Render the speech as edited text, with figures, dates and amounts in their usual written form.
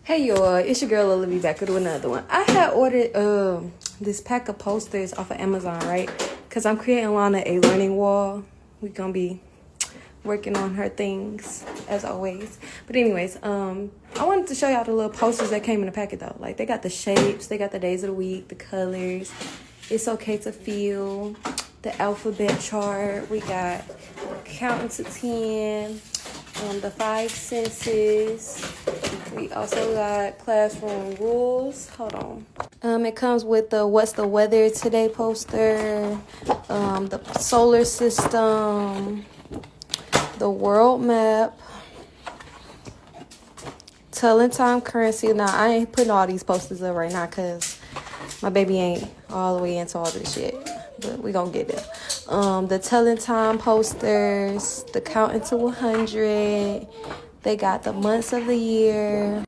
Hey y'all, it's your girl Olivia back with another one. I had ordered this pack of posters off of Amazon, right? Because I'm creating Lana a learning wall. We're gonna be working on her things as always. But anyways, I wanted to show y'all the little posters that came in the packet though. Like they got the shapes, they got the days of the week, the colors. It's okay to feel, the alphabet chart. We got counting to 10, the 5 senses. We also got classroom rules. Hold on. It comes with the what's the weather today poster, the solar system, the world map, telling time currency. Now I ain't putting all these posters up right now because my baby ain't all the way into all this shit, but we gonna get there. The telling time posters, the counting to 100. They got the months of the year,